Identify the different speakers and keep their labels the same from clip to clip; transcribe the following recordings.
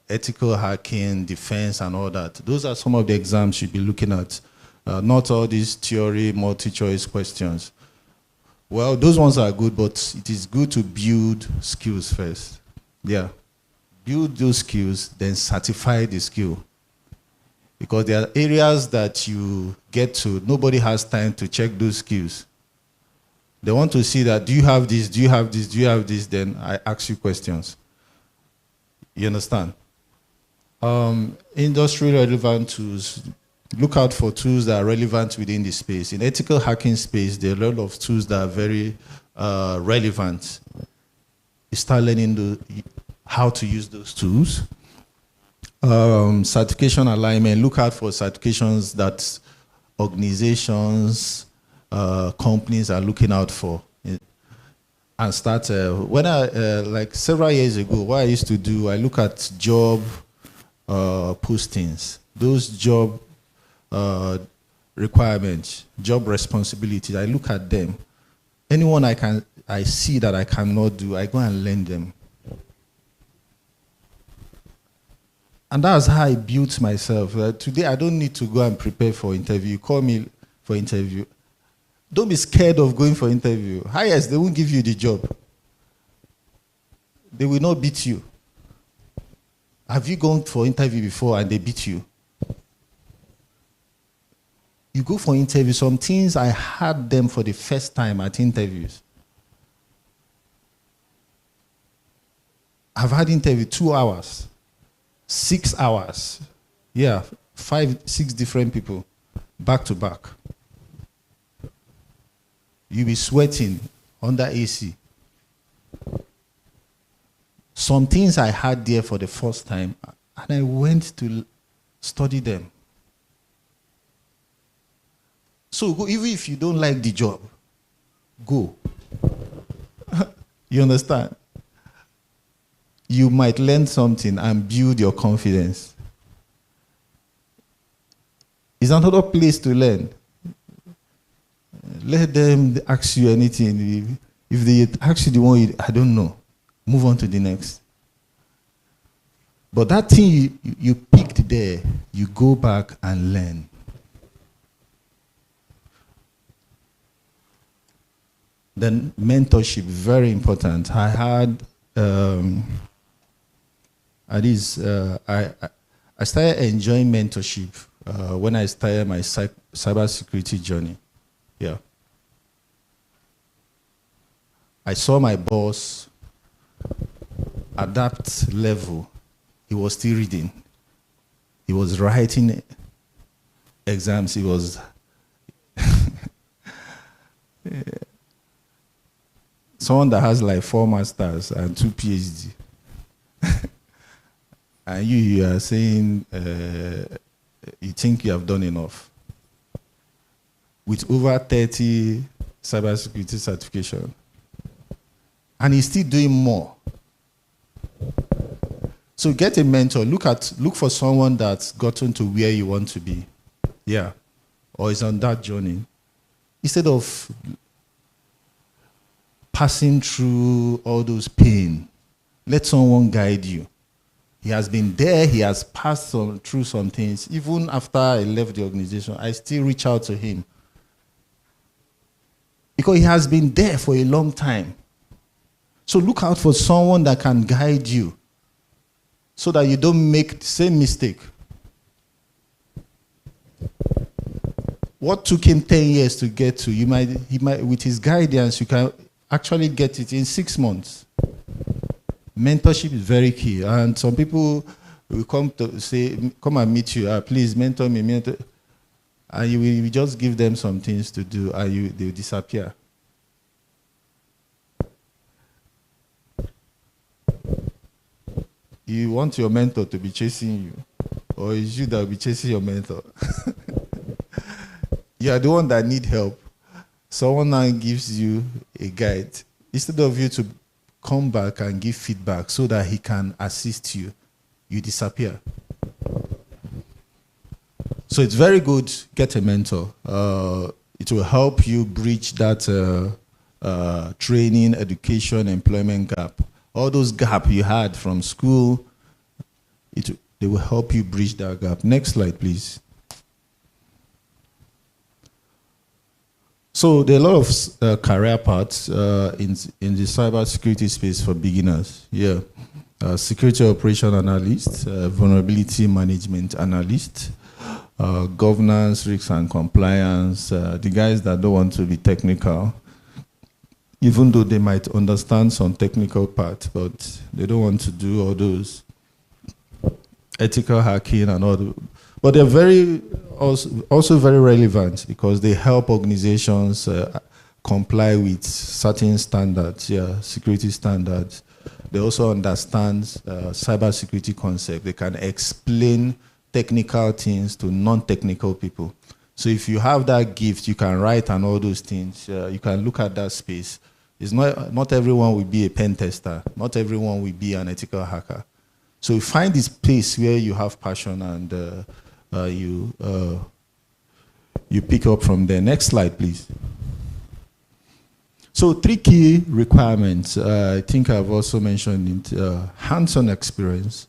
Speaker 1: ethical hacking, defense, and all that. Those are some of the exams you'll be looking at. Not all these theory, multi-choice questions. Well, those ones are good, but it is good to build skills first. Yeah. Build those skills, then certify the skill. Because there are areas that you get to, nobody has time to check those skills. They want to see that, do you have this, do you have this, do you have this, then I ask you questions. You understand? Industry relevant tools, look out for tools that are relevant within the space. In ethical hacking space, there are a lot of tools that are very relevant. You start learning how to use those tools. Certification alignment, look out for certifications that organizations, companies are looking out for. And start, when like several years ago, what I used to do, I look at job postings, those job requirements, job responsibilities, I look at them. Anyone I see that I cannot do, I go and learn them. And that's how I built myself. Today, I don't need to go and prepare for interview. You call me for interview. Don't be scared of going for interview. Highest, they won't give you the job. They will not beat you. Have you gone for interview before and they beat you? You go for interview. Some things, I had them for the first time at interviews. I've had interview 2 hours. 6 hours. Yeah, 5, 6 different people, back to back. You'll be sweating under AC. Some things I had there for the first time, and I went to study them. So go, even if you don't like the job, go. You understand? You might learn something and build your confidence. It's another place to learn. Let them ask you anything. If they ask you the one, I don't know, move on to the next. But that thing you picked there, you go back and learn. Then mentorship, very important. I had, I started enjoying mentorship when I started my cybersecurity journey. Yeah. I saw my boss at that level. He was still reading. He was writing exams. He was someone that has like 4 masters and 2 PhD. And you are saying you think you have done enough. With over 30 cybersecurity certification. And he's still doing more. So get a mentor. Look for someone that's gotten to where you want to be. Yeah. Or is on that journey. Instead of passing through all those pain, let someone guide you. He has been there, he has passed through some things. Even after I left the organization, I still reach out to him. Because he has been there for a long time. So look out for someone that can guide you so that you don't make the same mistake. What took him 10 years to get to, he might, with his guidance, you can actually get it in 6 months. Mentorship is very key. And some people will come to say, come and meet you, please mentor me, mentor. And you will just give them some things to do, and they will disappear. You want your mentor to be chasing you, or is you that will be chasing your mentor? You are the one that need help. Someone now gives you a guide. Instead of you to come back and give feedback so that he can assist you, you disappear. So it's very good, get a mentor. It will help you bridge that training, education, employment gap. All those gaps you had from school, they will help you bridge that gap. Next slide, please. So there are a lot of career paths in the cybersecurity space for beginners. Yeah, security operation analyst, vulnerability management analyst, governance, risks and compliance. The guys that don't want to be technical, even though they might understand some technical part, but they don't want to do all those ethical hacking and all. But they're very also very relevant because they help organizations comply with certain standards, security standards. They also understand cybersecurity concept. They can explain technical things to non-technical people. So if you have that gift, you can write and all those things. You can look at that space. It's not everyone will be a pen tester. Not everyone will be an ethical hacker. So find this place where you have passion and you pick up from there. Next slide, please. So 3 key requirements. I think I've also mentioned it. Hands-on experience,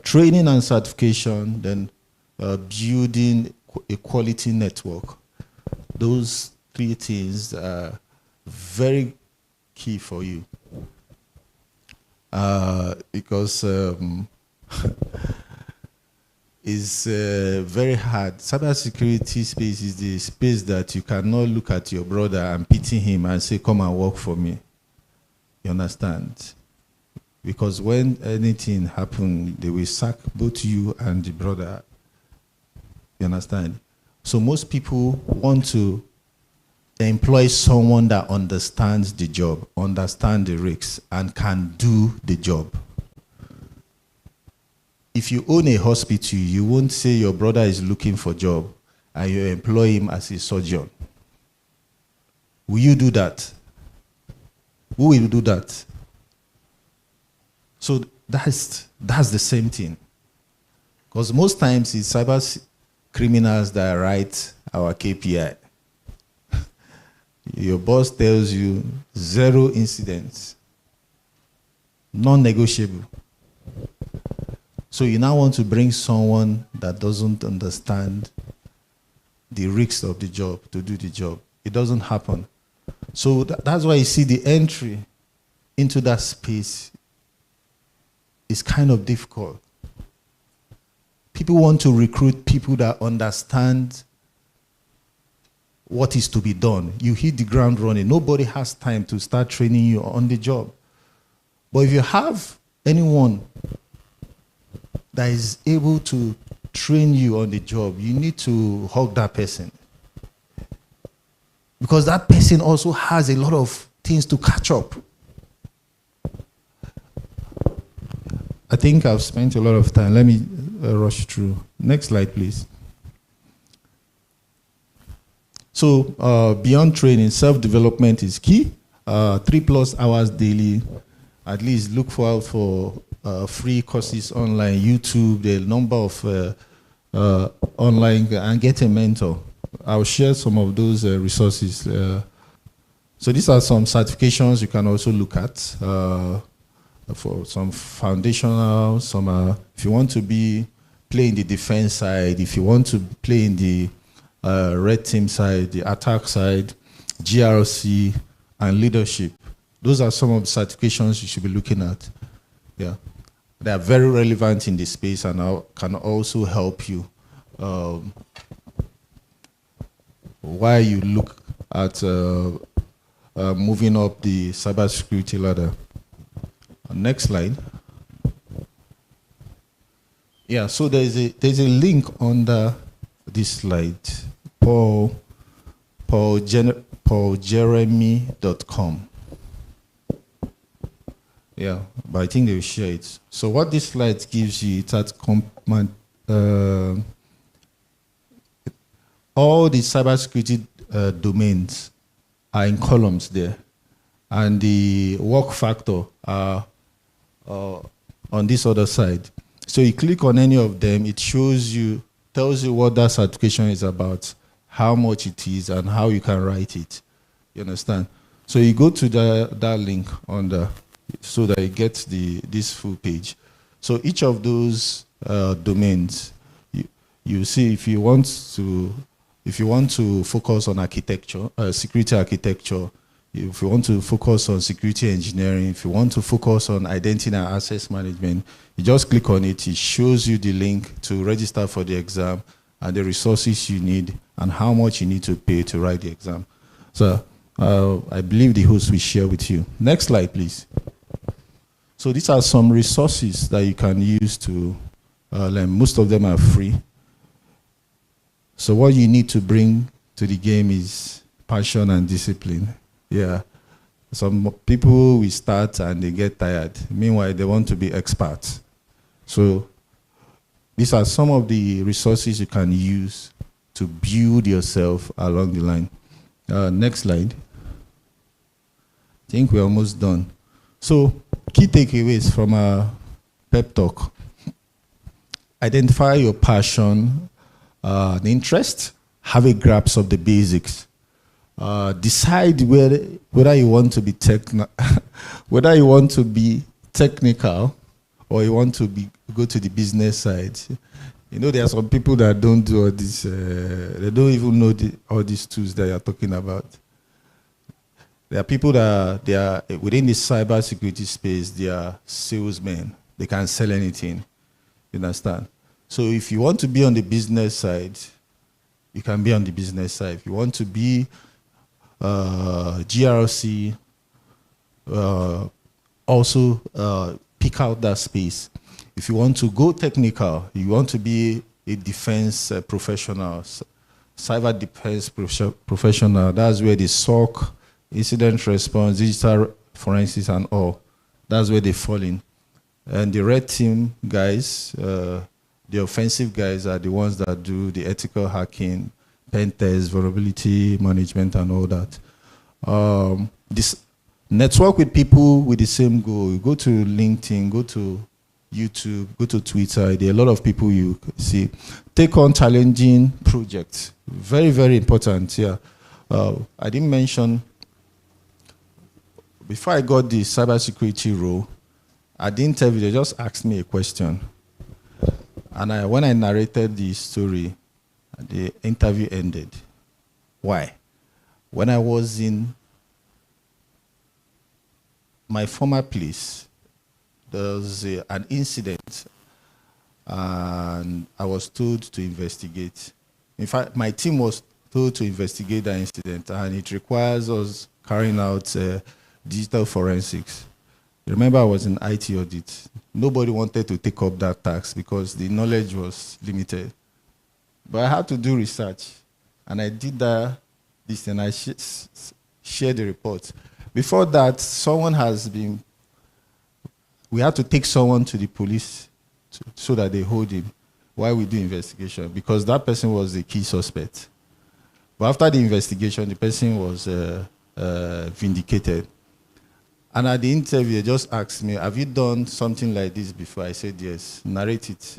Speaker 1: training and certification, then building a quality network. Those 3 things are very key for you. Because it's very hard. Cybersecurity space is the space that you cannot look at your brother and pity him and say, come and work for me. You understand? Because when anything happens, they will sack both you and the brother. You understand? So most people want to employ someone that understands the job, understands the risks, and can do the job. If you own a hospital, you won't say your brother is looking for a job and you employ him as a surgeon. Will you do that? Who will do that? So that's the same thing. Because most times it's cyber criminals that write our KPI. Your boss tells you 0 incidents, non-negotiable. So you now want to bring someone that doesn't understand the risks of the job to do the job. It doesn't happen. So that's why you see the entry into that space is kind of difficult. People want to recruit people that understand what is to be done. You hit the ground running. Nobody has time to start training you on the job. But if you have anyone that is able to train you on the job, you need to hug that person. Because that person also has a lot of things to catch up. I think I've spent a lot of time. Let me rush through. Next slide, please. So beyond training, self-development is key. 3+ hours daily. At least look forward for free courses online, YouTube, the number of online, and get a mentor. I'll share some of those resources. So these are some certifications you can also look at for some foundational, if you want to play in the defense side, if you want to play in the red team side, the attack side, GRC, and leadership. Those are some of the certifications you should be looking at. Yeah, they are very relevant in this space and can also help you while you look at moving up the cybersecurity ladder. Next slide. Yeah, so there's a link under this slide, pauljeremy.com. Yeah, but I think they will share it. So what this slide gives you, it's at all the cybersecurity domains are in columns there, and the work factor are on this other side. So you click on any of them, it tells you what that certification is about, how much it is, and how you can write it. You understand? So you go to that link on the, so that you get this full page. So each of those domains, you see, if you want to focus on architecture, security architecture, if you want to focus on security engineering, if you want to focus on identity and access management, you just click on it. It shows you the link to register for the exam and the resources you need and how much you need to pay to write the exam. So I believe the host will share with you. Next slide, please. So these are some resources that you can use to learn. Most of them are free. So what you need to bring to the game is passion and discipline. Yeah. Some people will start and they get tired. Meanwhile, they want to be experts. So these are some of the resources you can use to build yourself along the line. Next slide. I think we're almost done. So key takeaways from our pep talk. Identify your passion, the interest, have a grasp of the basics. Decide whether you want to be whether you want to be technical or you want to go to the business side. You know, there are some people that don't do all this. They don't even know all these tools that you're talking about. There are people that they are within the cyber security space. They are salesmen. They can sell anything. You understand? So if you want to be on the business side, you can be on the business side. If you want to be GRC, also pick out that space. If you want to go technical, you want to be a defense professional, cyber defense professional, that's where the SOC, incident response, digital forensics and all, that's where they fall in. And the red team guys, the offensive guys are the ones that do the ethical hacking, pen test, vulnerability management, and all that. This network with people with the same goal. You go to LinkedIn, go to YouTube, go to Twitter. There are a lot of people you see. Take on challenging projects. Very, very important here. I didn't mention, before I got the cybersecurity role, at the interview, they just asked me a question. And when I narrated the story, the interview ended. Why? When I was in my former place, there was an incident, and I was told to investigate. In fact, my team was told to investigate that incident, and it requires us carrying out digital forensics. Remember, I was in IT audit. Nobody wanted to take up that task because the knowledge was limited. But I had to do research, and I did this, and I shared the report. Before that, we had to take someone to the police so that they hold him while we do investigation, because that person was the key suspect. But after the investigation, the person was vindicated. And at the interview, they just asked me, have you done something like this before? I said, yes. Narrate it.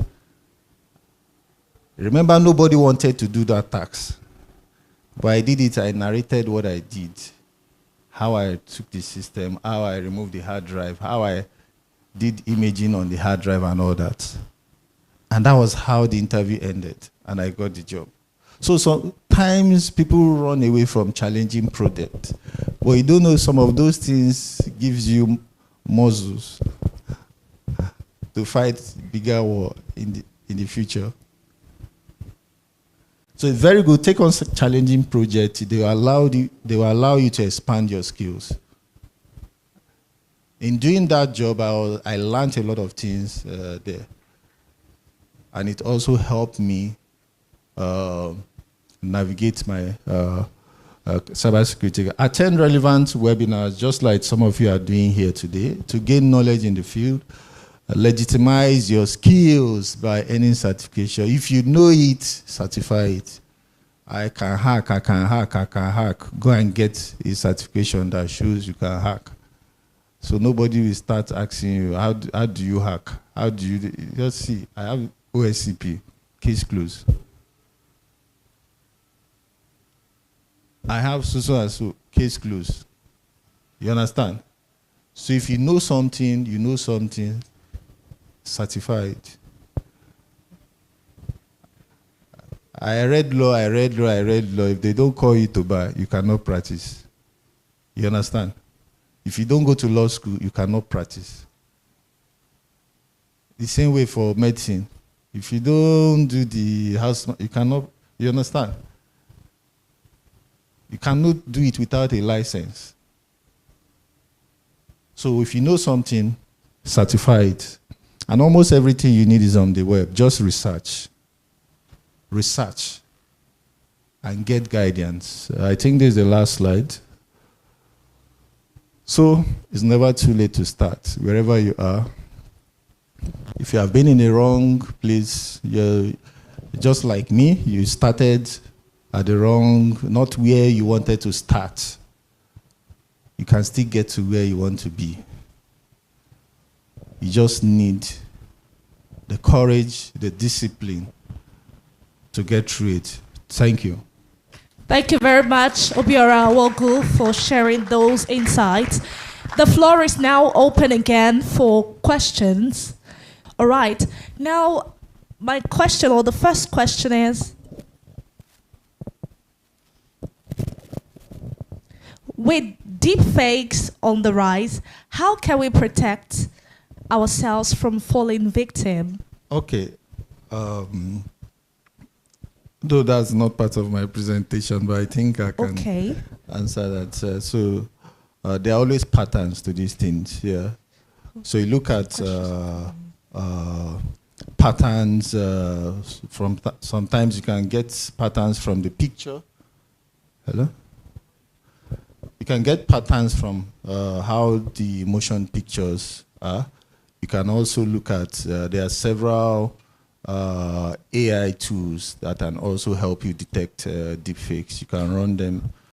Speaker 1: Remember, nobody wanted to do that task. But I did it. I narrated what I did, how I took the system, how I removed the hard drive, how I did imaging on the hard drive and all that. And that was how the interview ended, and I got the job. So sometimes people run away from challenging projects, but you don't know some of those things gives you muscles to fight bigger war in the future. So it's very good. Take on challenging projects. They will allow you to expand your skills. In doing that job, I learned a lot of things there. And it also helped me navigate my cybersecurity. Attend relevant webinars, just like some of you are doing here today, to gain knowledge in the field. Legitimize your skills by earning certification. If you know it, certify it. I can hack. Go and get a certification that shows you can hack. So nobody will start asking you, how do you hack? How do you, just see, I have OSCP, case closed. I have so, case closed. You understand? So if you know something, you know something, certified. I read law. If they don't call you to bar, you cannot practice. You understand? If you don't go to law school, you cannot practice. The same way for medicine. If you don't do the house, you cannot, you understand? You cannot do it without a license. So if you know something, certify it. And almost everything you need is on the web. Just research. Research. And get guidance. I think this is the last slide. So it's never too late to start, wherever you are. If you have been in the wrong place, you're just like me, you started at the wrong, not where you wanted to start. You can still get to where you want to be. You just need the courage, the discipline to get through it. Thank you.
Speaker 2: Thank you very much, Obiora Awogu, for sharing those insights. The floor is now open again for questions. All right. Now, my question, or the first question is, with deepfakes on the rise, how can we protect ourselves from falling victim?
Speaker 1: Okay. Though that's not part of my presentation, but I think I can answer that. So there are always patterns to these things. Yeah. So you look at patterns from sometimes you can get patterns from the picture. Hello. You can get patterns from how the motion pictures are. You can also look at there are several AI tools that can also help you detect deepfakes. You can run them